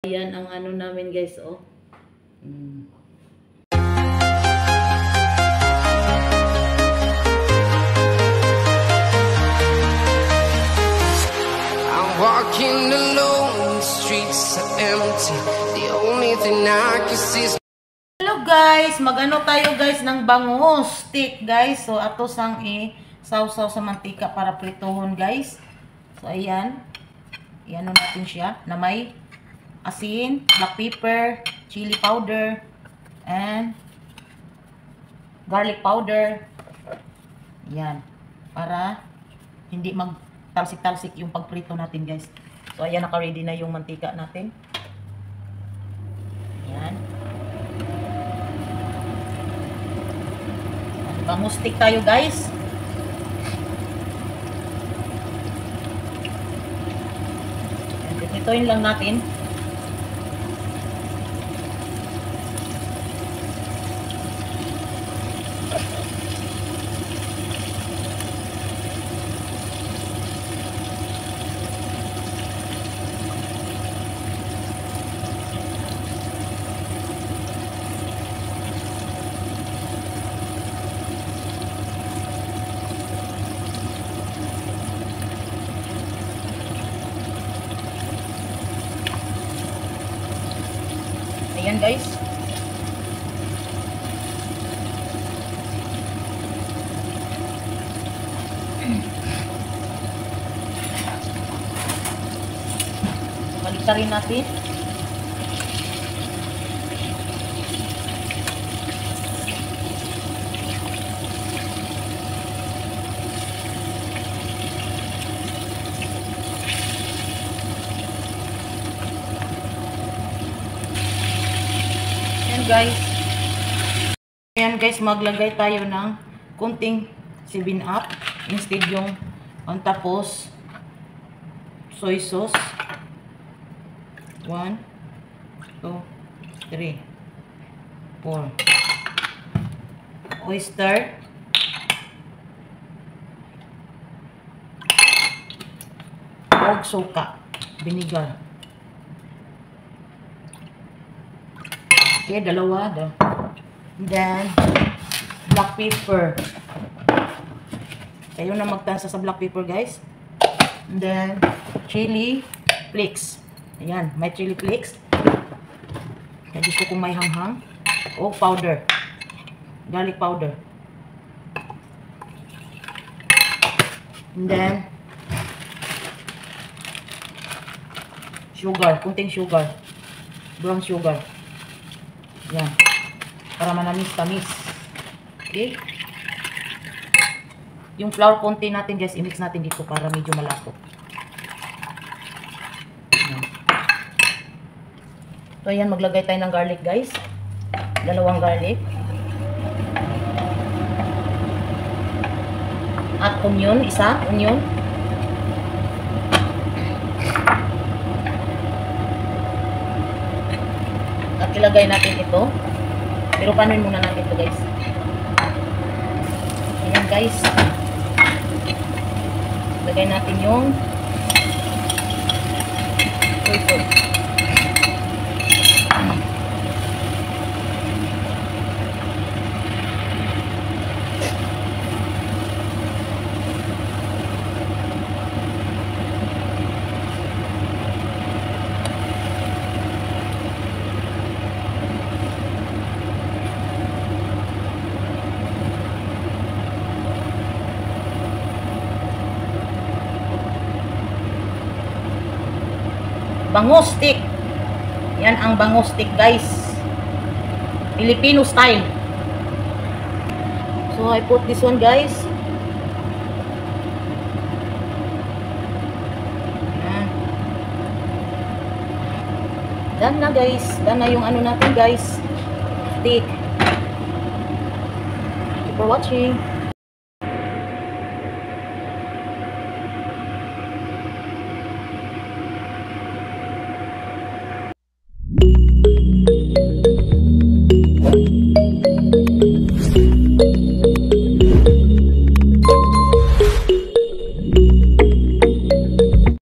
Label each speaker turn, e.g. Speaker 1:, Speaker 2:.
Speaker 1: Ayan ang ano namin guys, oh.
Speaker 2: I'm walking alone, the streets are empty. The only thing I can see is...
Speaker 1: Hello guys, magano tayo guys ng bangus stick guys. So ato sang i-sausaw sa mantika para prituhon guys. So ayan. Iano natin siya na may asin, black pepper, chili powder, and garlic powder. Yan. Para hindi magtalsik-talsik yung pagprito natin guys. So ayan, naka-ready na yung mantika natin. Yan. Bangus stick tayo guys. Itoin lang natin. Ayan guys. Baliktarin natin. Guys. Ayan guys, maglagay tayo ng kunting 7-up instead yung tapos soy sauce. 1 2 3 4 oyster, og suka, vinegar. Okay, dalawa. Then, black pepper. Kayo na magtansa sa black pepper, guys. And then, chili flakes. Ayan, may chili flakes. Kaya gusto kong may hanghang. O powder. Garlic powder. And then, sugar. Kunting sugar. Brown sugar. Yan. Para manamis-tamis. Okay? Yung flour konti natin guys, i-mix natin dito para medyo malapot. Yan. So ayan, maglagay tayo ng garlic guys. 2 garlic. At onion, 1 onion. At ilagay natin ito. Pero panuin muna natin ito guys. Ayan guys. Ilagay natin yung soy sauce. Bangus stick. Yan ang bangus stick guys. Filipino style. So I put this one guys. Yan. Done na guys. Done na yung ano natin guys. Stick. Thank you for watching.
Speaker 3: Thank you.